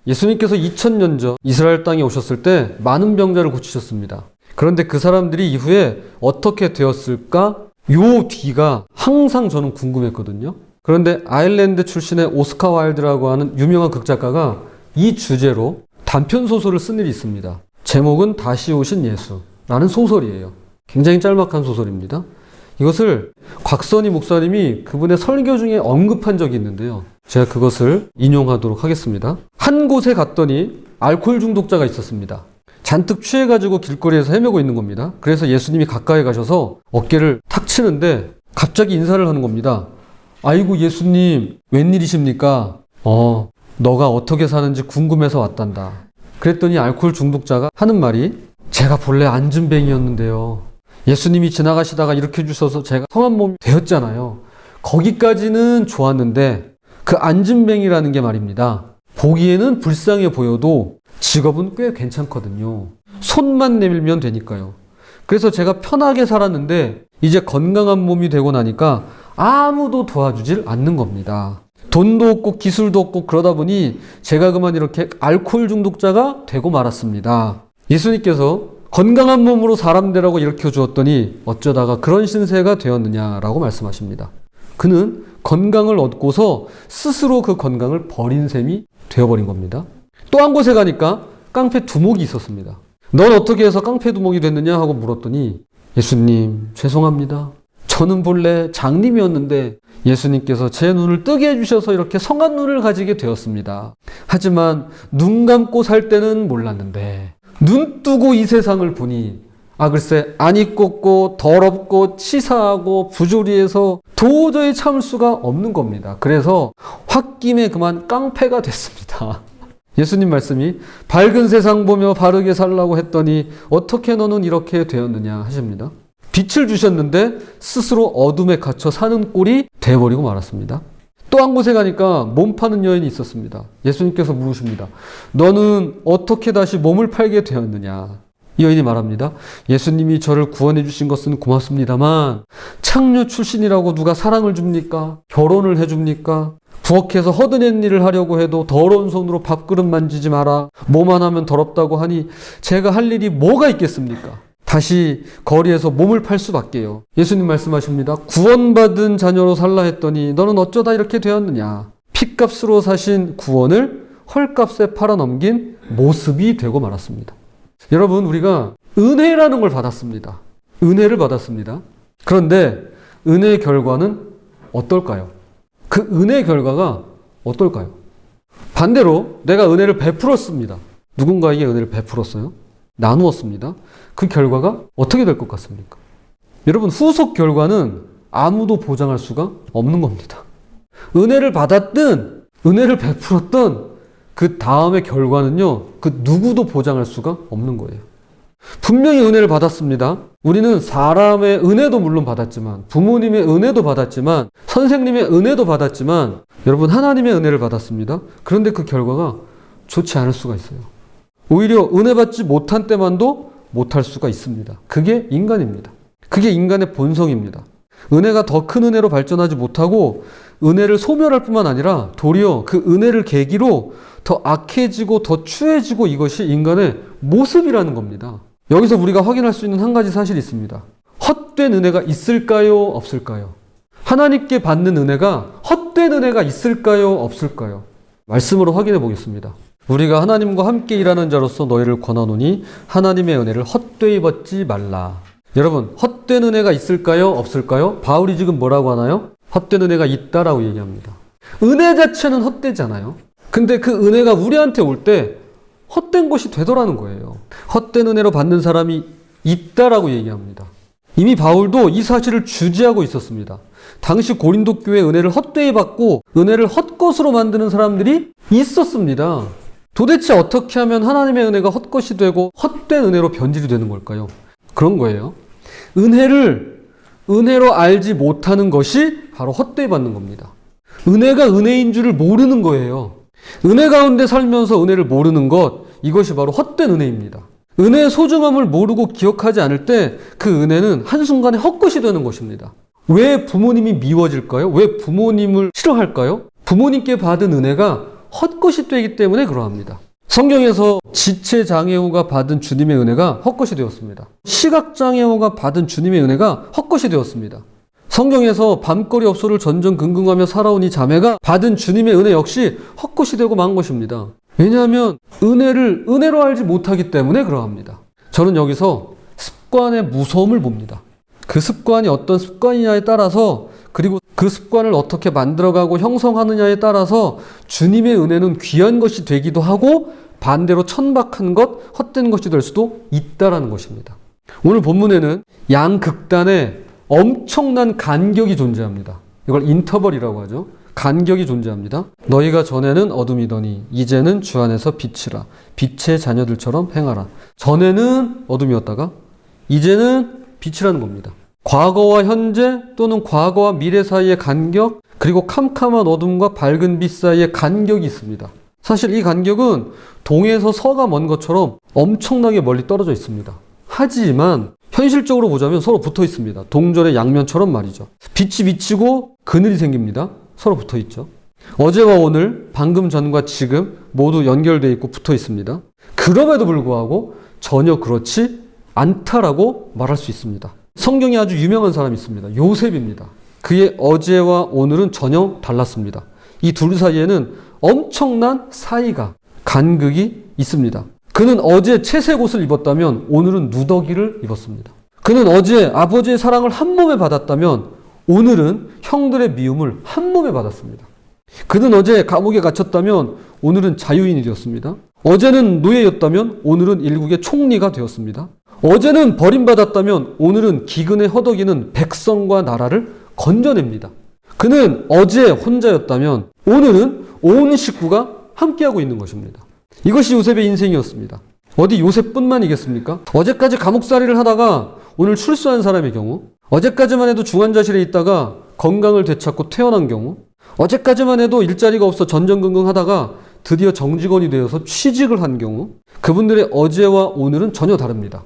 예수님께서 2000년 전 이스라엘 땅에 오셨을 때 많은 병자를 고치셨습니다. 그런데 그 사람들이 이후에 어떻게 되었을까? 요 뒤가 항상 저는 궁금했거든요. 그런데 아일랜드 출신의 오스카 와일드라고 하는 유명한 극작가가 이 주제로 단편 소설을 쓴 일이 있습니다. 제목은 다시 오신 예수라는 소설이에요. 굉장히 짤막한 소설입니다. 이것을 곽선희 목사님이 그분의 설교 중에 언급한 적이 있는데요. 제가 그것을 인용하도록 하겠습니다. 한 곳에 갔더니 알코올 중독자가 있었습니다. 잔뜩 취해가지고 길거리에서 헤매고 있는 겁니다. 그래서 예수님이 가까이 가셔서 어깨를 탁 치는데 갑자기 인사를 하는 겁니다. 아이고 예수님 웬일이십니까? 너가 어떻게 사는지 궁금해서 왔단다. 그랬더니 알코올 중독자가 하는 말이 제가 본래 안진뱅이였는데요. 예수님이 지나가시다가 이렇게 해주셔서 제가 성한 몸이 되었잖아요. 거기까지는 좋았는데 그 안진뱅이라는 게 말입니다. 보기에는 불쌍해 보여도 직업은 꽤 괜찮거든요. 손만 내밀면 되니까요. 그래서 제가 편하게 살았는데 이제 건강한 몸이 되고 나니까 아무도 도와주질 않는 겁니다. 돈도 없고 기술도 없고 그러다 보니 제가 그만 이렇게 알코올 중독자가 되고 말았습니다. 예수님께서 건강한 몸으로 사람 되라고 일으켜 주었더니 어쩌다가 그런 신세가 되었느냐라고 말씀하십니다. 그는 건강을 얻고서 스스로 그 건강을 버린 셈이 되어버린 겁니다. 또 한 곳에 가니까 깡패 두목이 있었습니다. 넌 어떻게 해서 깡패 두목이 됐느냐 하고 물었더니 예수님 죄송합니다. 저는 본래 장님이었는데 예수님께서 제 눈을 뜨게 해주셔서 이렇게 성한 눈을 가지게 되었습니다. 하지만 눈 감고 살 때는 몰랐는데 눈 뜨고 이 세상을 보니 글쎄 안 입고 더럽고 치사하고 부조리해서 도저히 참을 수가 없는 겁니다. 그래서 홧김에 그만 깡패가 됐습니다. 예수님 말씀이 밝은 세상 보며 바르게 살라고 했더니 어떻게 너는 이렇게 되었느냐 하십니다. 빛을 주셨는데 스스로 어둠에 갇혀 사는 꼴이 되어버리고 말았습니다. 또 한 곳에 가니까 몸 파는 여인이 있었습니다. 예수님께서 물으십니다. 너는 어떻게 다시 몸을 팔게 되었느냐? 이 여인이 말합니다. 예수님이 저를 구원해 주신 것은 고맙습니다만 창녀 출신이라고 누가 사랑을 줍니까? 결혼을 해줍니까? 부엌에서 허드렛 일을 하려고 해도 더러운 손으로 밥그릇 만지지 마라. 뭐만 하면 더럽다고 하니 제가 할 일이 뭐가 있겠습니까? 다시 거리에서 몸을 팔 수밖에요. 예수님 말씀하십니다. 구원받은 자녀로 살라 했더니 너는 어쩌다 이렇게 되었느냐. 핏값으로 사신 구원을 헐값에 팔아넘긴 모습이 되고 말았습니다. 여러분 우리가 은혜라는 걸 받았습니다. 은혜를 받았습니다. 그런데 은혜의 결과는 어떨까요? 그 은혜의 결과가 어떨까요? 반대로 내가 은혜를 베풀었습니다. 누군가에게 은혜를 베풀었어요. 나누었습니다. 그 결과가 어떻게 될 것 같습니까? 여러분 후속 결과는 아무도 보장할 수가 없는 겁니다. 은혜를 받았든 은혜를 베풀었든 그 다음의 결과는요. 그 누구도 보장할 수가 없는 거예요. 분명히 은혜를 받았습니다. 우리는 사람의 은혜도 물론 받았지만 부모님의 은혜도 받았지만 선생님의 은혜도 받았지만 여러분 하나님의 은혜를 받았습니다. 그런데 그 결과가 좋지 않을 수가 있어요. 오히려 은혜 받지 못한 때만도 못할 수가 있습니다. 그게 인간입니다. 그게 인간의 본성입니다. 은혜가 더 큰 은혜로 발전하지 못하고 은혜를 소멸할 뿐만 아니라 도리어 그 은혜를 계기로 더 악해지고 더 추해지고 이것이 인간의 모습이라는 겁니다. 여기서 우리가 확인할 수 있는 한 가지 사실이 있습니다. 헛된 은혜가 있을까요? 없을까요? 하나님께 받는 은혜가 헛된 은혜가 있을까요? 없을까요? 말씀으로 확인해 보겠습니다. 우리가 하나님과 함께 일하는 자로서 너희를 권하노니 하나님의 은혜를 헛되이 받지 말라. 여러분 헛된 은혜가 있을까요? 없을까요? 바울이 지금 뭐라고 하나요? 헛된 은혜가 있다라고 얘기합니다. 은혜 자체는 헛되잖아요. 근데 그 은혜가 우리한테 올 때 헛된 것이 되더라는 거예요. 헛된 은혜로 받는 사람이 있다라고 얘기합니다. 이미 바울도 이 사실을 주지하고 있었습니다. 당시 고린도 교회 은혜를 헛되이 받고 은혜를 헛것으로 만드는 사람들이 있었습니다. 도대체 어떻게 하면 하나님의 은혜가 헛것이 되고 헛된 은혜로 변질이 되는 걸까요? 그런 거예요. 은혜로 알지 못하는 것이 바로 헛되이 받는 겁니다. 은혜가 은혜인 줄을 모르는 거예요. 은혜 가운데 살면서 은혜를 모르는 것, 이것이 바로 헛된 은혜입니다. 은혜의 소중함을 모르고 기억하지 않을 때 그 은혜는 한순간에 헛것이 되는 것입니다. 왜 부모님이 미워질까요? 왜 부모님을 싫어할까요? 부모님께 받은 은혜가 헛것이 되기 때문에 그러합니다. 성경에서 지체장애우가 받은 주님의 은혜가 헛것이 되었습니다. 시각장애우가 받은 주님의 은혜가 헛것이 되었습니다. 성경에서 밤거리 업소를 전전긍긍하며 살아온 이 자매가 받은 주님의 은혜 역시 헛것이 되고 만 것입니다. 왜냐하면 은혜를 은혜로 알지 못하기 때문에 그러합니다. 저는 여기서 습관의 무서움을 봅니다. 그 습관이 어떤 습관이냐에 따라서, 그리고 그 습관을 어떻게 만들어가고 형성하느냐에 따라서 주님의 은혜는 귀한 것이 되기도 하고 반대로 천박한 것, 헛된 것이 될 수도 있다라는 것입니다. 오늘 본문에는 양극단의 엄청난 간격이 존재합니다. 이걸 인터벌이라고 하죠. 간격이 존재합니다. 너희가 전에는 어둠이더니 이제는 주 안에서 빛이라. 빛의 자녀들처럼 행하라. 전에는 어둠이었다가 이제는 빛이라는 겁니다. 과거와 현재 또는 과거와 미래 사이의 간격, 그리고 캄캄한 어둠과 밝은 빛 사이의 간격이 있습니다. 사실 이 간격은 동에서 서가 먼 것처럼 엄청나게 멀리 떨어져 있습니다. 하지만 현실적으로 보자면 서로 붙어 있습니다. 동전의 양면처럼 말이죠. 빛이 비치고 그늘이 생깁니다. 서로 붙어 있죠. 어제와 오늘, 방금 전과 지금 모두 연결되어 있고 붙어 있습니다. 그럼에도 불구하고 전혀 그렇지 않다라고 말할 수 있습니다. 성경에 아주 유명한 사람이 있습니다. 요셉입니다. 그의 어제와 오늘은 전혀 달랐습니다. 이 둘 사이에는 엄청난 사이가, 간극이 있습니다. 그는 어제 채색 옷을 입었다면 오늘은 누더기를 입었습니다. 그는 어제 아버지의 사랑을 한 몸에 받았다면 오늘은 형들의 미움을 한 몸에 받았습니다. 그는 어제 감옥에 갇혔다면 오늘은 자유인이 되었습니다. 어제는 노예였다면 오늘은 일국의 총리가 되었습니다. 어제는 버림받았다면 오늘은 기근에 허덕이는 백성과 나라를 건져냅니다. 그는 어제 혼자였다면 오늘은 온 식구가 함께하고 있는 것입니다. 이것이 요셉의 인생이었습니다. 어디 요셉뿐만이겠습니까? 어제까지 감옥살이를 하다가 오늘 출소한 사람의 경우, 어제까지만 해도 중환자실에 있다가 건강을 되찾고 퇴원한 경우, 어제까지만 해도 일자리가 없어 전전긍긍하다가 드디어 정직원이 되어서 취직을 한 경우, 그분들의 어제와 오늘은 전혀 다릅니다.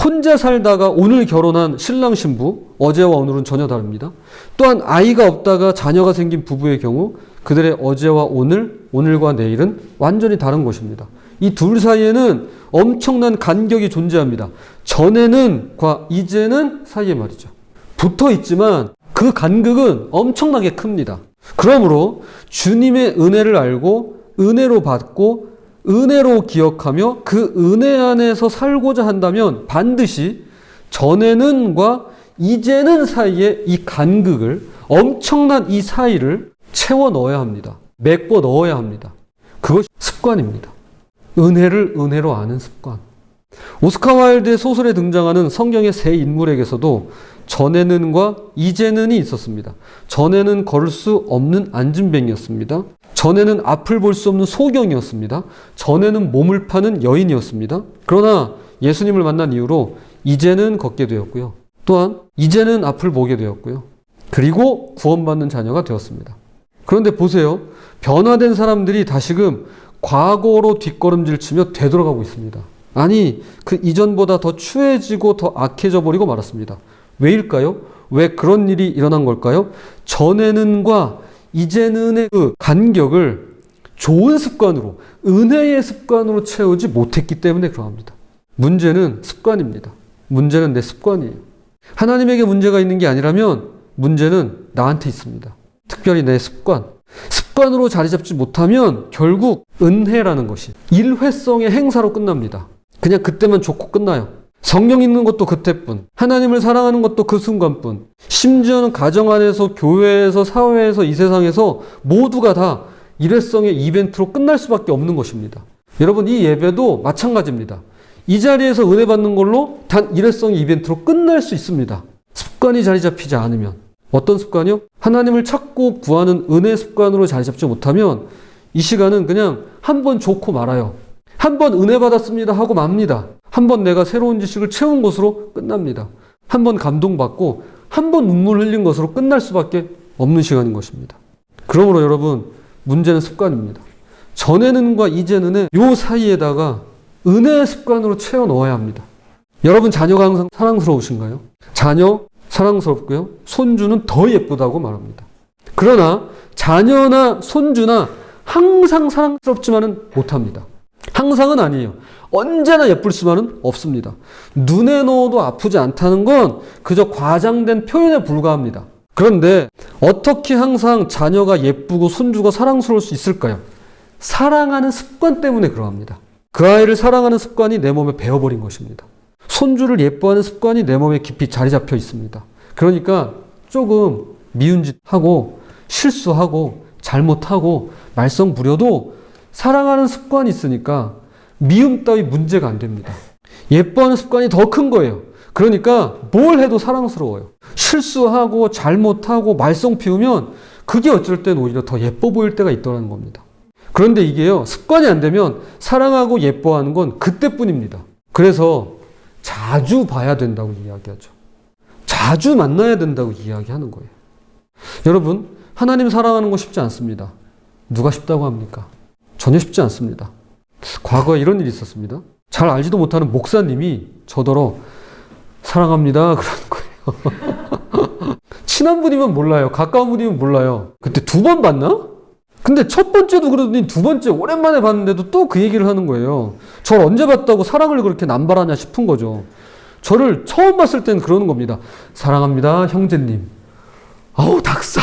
혼자 살다가 오늘 결혼한 신랑 신부, 어제와 오늘은 전혀 다릅니다. 또한 아이가 없다가 자녀가 생긴 부부의 경우 그들의 어제와 오늘, 오늘과 내일은 완전히 다른 것입니다. 이 둘 사이에는 엄청난 간격이 존재합니다. 전에는과 이제는 사이에 말이죠. 붙어 있지만 그 간극은 엄청나게 큽니다. 그러므로 주님의 은혜를 알고 은혜로 받고 은혜로 기억하며 그 은혜 안에서 살고자 한다면 반드시 전에는과 이제는 사이에 이 간극을, 엄청난 이 사이를 채워 넣어야 합니다. 메꿔 넣어야 합니다. 그것이 습관입니다. 은혜를 은혜로 아는 습관. 오스카 와일드의 소설에 등장하는 성경의 세 인물에게서도 전에는과 이제는이 있었습니다. 전에는 걸을 수 없는 안진뱅이였습니다. 전에는 앞을 볼 수 없는 소경이었습니다. 전에는 몸을 파는 여인이었습니다. 그러나 예수님을 만난 이후로 이제는 걷게 되었고요. 또한 이제는 앞을 보게 되었고요. 그리고 구원받는 자녀가 되었습니다. 그런데 보세요. 변화된 사람들이 다시금 과거로 뒷걸음질 치며 되돌아가고 있습니다. 아니, 그 이전보다 더 추해지고 더 악해져 버리고 말았습니다. 왜일까요? 왜 그런 일이 일어난 걸까요? 전에는과 이제는의 그 간격을 좋은 습관으로, 은혜의 습관으로 채우지 못했기 때문에 그러합니다. 문제는 습관입니다. 문제는 내 습관이에요. 하나님에게 문제가 있는 게 아니라면 문제는 나한테 있습니다. 특별히 내 습관. 습관으로 자리 잡지 못하면 결국 은혜라는 것이 일회성의 행사로 끝납니다. 그냥 그때만 좋고 끝나요. 성경 읽는 것도 그때뿐, 하나님을 사랑하는 것도 그 순간뿐, 심지어는 가정 안에서, 교회에서, 사회에서, 이 세상에서 모두가 다 일회성의 이벤트로 끝날 수밖에 없는 것입니다. 여러분, 이 예배도 마찬가지입니다. 이 자리에서 은혜 받는 걸로 단 일회성의 이벤트로 끝날 수 있습니다. 습관이 자리 잡히지 않으면. 어떤 습관이요? 하나님을 찾고 구하는 은혜 습관으로 자리 잡지 못하면 이 시간은 그냥 한번 좋고 말아요. 한번 은혜 받았습니다 하고 맙니다. 한번 내가 새로운 지식을 채운 것으로 끝납니다. 한번 감동받고 한번 눈물 흘린 것으로 끝날 수밖에 없는 시간인 것입니다. 그러므로 여러분, 문제는 습관입니다. 전에는과 이제는의 요 사이에다가 은혜의 습관으로 채워 넣어야 합니다. 여러분 자녀가 항상 사랑스러우신가요? 자녀 사랑스럽고요. 손주는 더 예쁘다고 말합니다. 그러나 자녀나 손주나 항상 사랑스럽지만은 못합니다. 항상은 아니에요. 언제나 예쁠 수만은 없습니다. 눈에 넣어도 아프지 않다는 건 그저 과장된 표현에 불과합니다. 그런데 어떻게 항상 자녀가 예쁘고 손주가 사랑스러울 수 있을까요? 사랑하는 습관 때문에 그러합니다. 그 아이를 사랑하는 습관이 내 몸에 배어버린 것입니다. 손주를 예뻐하는 습관이 내 몸에 깊이 자리 잡혀 있습니다. 그러니까 조금 미운 짓 하고 실수하고 잘못하고 말썽 부려도 사랑하는 습관이 있으니까 미움 따위 문제가 안 됩니다. 예뻐하는 습관이 더 큰 거예요. 그러니까 뭘 해도 사랑스러워요. 실수하고 잘못하고 말썽 피우면 그게 어쩔 땐 오히려 더 예뻐 보일 때가 있더라는 겁니다. 그런데 이게요, 습관이 안 되면 사랑하고 예뻐하는 건 그때뿐입니다. 그래서 자주 봐야 된다고 이야기하죠. 자주 만나야 된다고 이야기하는 거예요. 여러분, 하나님 사랑하는 거 쉽지 않습니다. 누가 쉽다고 합니까? 전혀 쉽지 않습니다. 과거에 이런 일이 있었습니다. 잘 알지도 못하는 목사님이 저더러 사랑합니다 그러는 거예요. 친한 분이면 몰라요. 가까운 분이면 몰라요. 그때 2번 봤나? 근데 첫 번째도 그러더니 2번째 오랜만에 봤는데도 또 그 얘기를 하는 거예요. 저를 언제 봤다고 사랑을 그렇게 남발하냐 싶은 거죠. 저를 처음 봤을 때는 그러는 겁니다. 사랑합니다 형제님. 아우 닭살.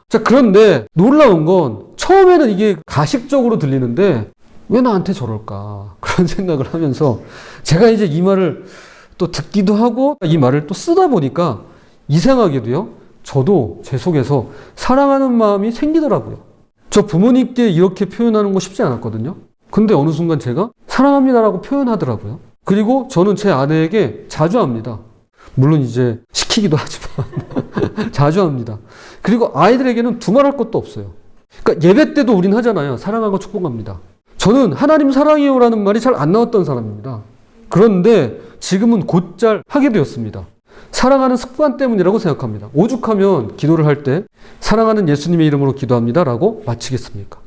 자, 그런데 놀라운 건 처음에는 이게 가식적으로 들리는데 왜 나한테 저럴까 그런 생각을 하면서 제가 이제 이 말을 또 듣기도 하고 이 말을 또 쓰다 보니까 이상하게도요, 저도 제 속에서 사랑하는 마음이 생기더라고요. 저 부모님께 이렇게 표현하는 거 쉽지 않았거든요. 근데 어느 순간 제가 사랑합니다라고 표현하더라고요. 그리고 저는 제 아내에게 자주 합니다. 물론 이제 시키기도 하지만 자주 합니다. 그리고 아이들에게는 두말할 것도 없어요. 그러니까 예배 때도 우린 하잖아요. 사랑하고 축복합니다. 저는 하나님 사랑해요라는 말이 잘 안 나왔던 사람입니다. 그런데 지금은 곧잘 하게 되었습니다. 사랑하는 습관 때문이라고 생각합니다. 오죽하면 기도를 할 때 사랑하는 예수님의 이름으로 기도합니다라고 마치겠습니까?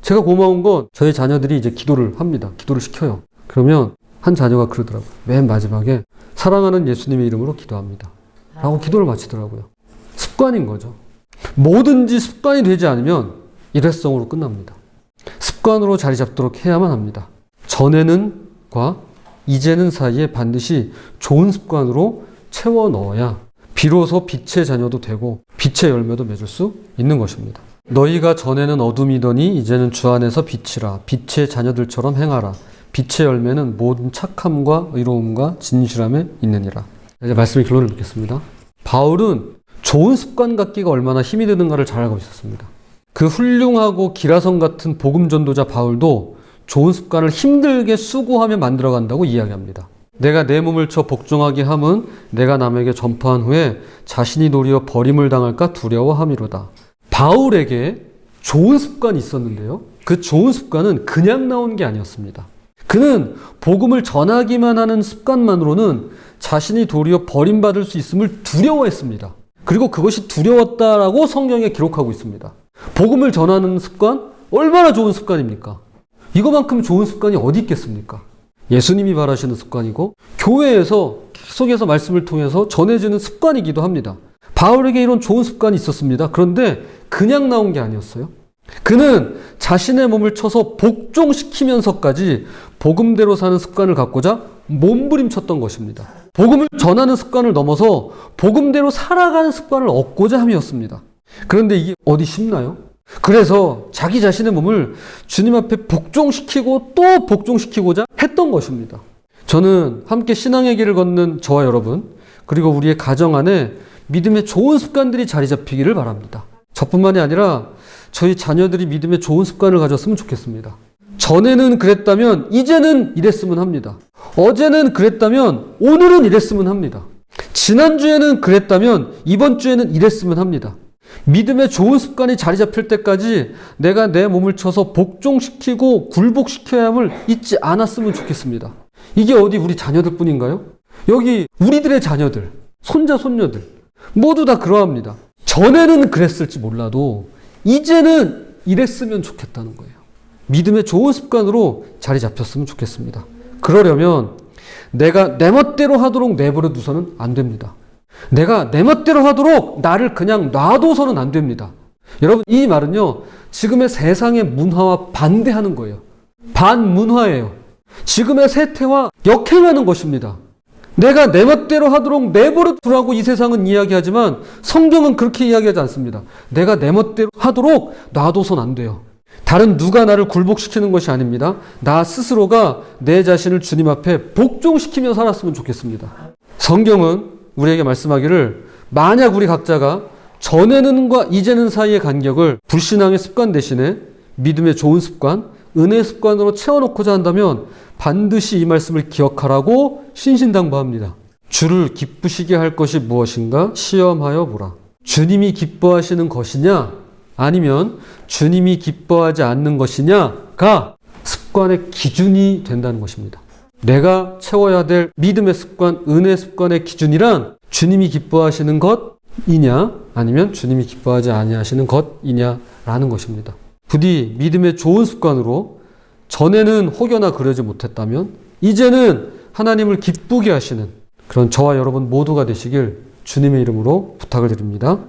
제가 고마운 건 저희 자녀들이 이제 기도를 합니다. 기도를 시켜요. 그러면 한 자녀가 그러더라고요. 맨 마지막에 사랑하는 예수님의 이름으로 기도합니다 라고 기도를 마치더라고요. 습관인 거죠. 뭐든지 습관이 되지 않으면 일회성으로 끝납니다. 습관으로 자리 잡도록 해야만 합니다. 전에는과 이제는 사이에 반드시 좋은 습관으로 채워 넣어야 비로소 빛의 자녀도 되고 빛의 열매도 맺을 수 있는 것입니다. 너희가 전에는 어둠이더니 이제는 주 안에서 빛이라. 빛의 자녀들처럼 행하라. 빛의 열매는 모든 착함과 의로움과 진실함에 있느니라. 이제 말씀의 결론을 맺겠습니다. 바울은 좋은 습관 갖기가 얼마나 힘이 드는가를 잘 알고 있었습니다. 그 훌륭하고 기라성 같은 복음 전도자 바울도 좋은 습관을 힘들게 수고하며 만들어간다고 이야기합니다. 내가 내 몸을 쳐 복종하게 함은 내가 남에게 전파한 후에 자신이 도리어 버림을 당할까 두려워함이로다. 바울에게 좋은 습관이 있었는데요. 그 좋은 습관은 그냥 나온 게 아니었습니다. 그는 복음을 전하기만 하는 습관만으로는 자신이 도리어 버림받을 수 있음을 두려워했습니다. 그리고 그것이 두려웠다라고 성경에 기록하고 있습니다. 복음을 전하는 습관? 얼마나 좋은 습관입니까? 이거만큼 좋은 습관이 어디 있겠습니까? 예수님이 바라시는 습관이고 교회에서 계속해서 말씀을 통해서 전해지는 습관이기도 합니다. 바울에게 이런 좋은 습관이 있었습니다. 그런데 그냥 나온 게 아니었어요. 그는 자신의 몸을 쳐서 복종시키면서까지 복음대로 사는 습관을 갖고자 몸부림쳤던 것입니다. 복음을 전하는 습관을 넘어서 복음대로 살아가는 습관을 얻고자 함이었습니다. 그런데 이게 어디 쉽나요? 그래서 자기 자신의 몸을 주님 앞에 복종시키고 또 복종시키고자 했던 것입니다. 저는 함께 신앙의 길을 걷는 저와 여러분, 그리고 우리의 가정 안에 믿음의 좋은 습관들이 자리 잡히기를 바랍니다. 저뿐만이 아니라 저희 자녀들이 믿음의 좋은 습관을 가졌으면 좋겠습니다. 전에는 그랬다면 이제는 이랬으면 합니다. 어제는 그랬다면 오늘은 이랬으면 합니다. 지난주에는 그랬다면 이번 주에는 이랬으면 합니다. 믿음의 좋은 습관이 자리 잡힐 때까지 내가 내 몸을 쳐서 복종시키고 굴복시켜야 함을 잊지 않았으면 좋겠습니다. 이게 어디 우리 자녀들 뿐인가요? 여기 우리들의 자녀들, 손자, 손녀들 모두 다 그러합니다. 전에는 그랬을지 몰라도 이제는 이랬으면 좋겠다는 거예요. 믿음의 좋은 습관으로 자리 잡혔으면 좋겠습니다. 그러려면 내가 내 멋대로 하도록 내버려 두서는 안 됩니다. 내가 내 멋대로 하도록 나를 그냥 놔둬서는 안 됩니다. 여러분, 이 말은요, 지금의 세상의 문화와 반대하는 거예요. 반문화예요. 지금의 세태와 역행하는 것입니다. 내가 내 멋대로 하도록 내버려 두라고 이 세상은 이야기하지만 성경은 그렇게 이야기하지 않습니다. 내가 내 멋대로 하도록 놔둬선 안 돼요. 다른 누가 나를 굴복시키는 것이 아닙니다. 나 스스로가 내 자신을 주님 앞에 복종시키며 살았으면 좋겠습니다. 성경은 우리에게 말씀하기를 만약 우리 각자가 전에는과 이제는 사이의 간격을 불신앙의 습관 대신에 믿음의 좋은 습관, 은혜의 습관으로 채워놓고자 한다면 반드시 이 말씀을 기억하라고 신신당부합니다. 주를 기쁘시게 할 것이 무엇인가 시험하여 보라. 주님이 기뻐하시는 것이냐 아니면 주님이 기뻐하지 않는 것이냐가 습관의 기준이 된다는 것입니다. 내가 채워야 될 믿음의 습관, 은혜의 습관의 기준이란 주님이 기뻐하시는 것이냐 아니면 주님이 기뻐하지 아니하시는 것이냐라는 것입니다. 부디 믿음의 좋은 습관으로 전에는 혹여나 그러지 못했다면 이제는 하나님을 기쁘게 하시는 그런 저와 여러분 모두가 되시길 주님의 이름으로 부탁을 드립니다.